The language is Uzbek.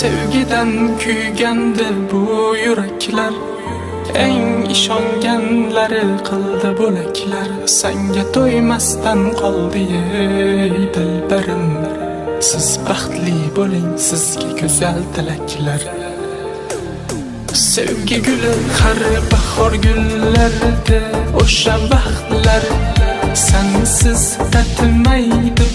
Sevgiden kuygandi bu yuraklar, eng ishonganlari qildi bo'laklar. Senga to'ymasdan qoldi ey dilbarim, siz baxtli bo'ling, sizga go'zal tilaklar. Sevgi guli har bahor gullarida o'sha baxtlar sensiz tatmaydi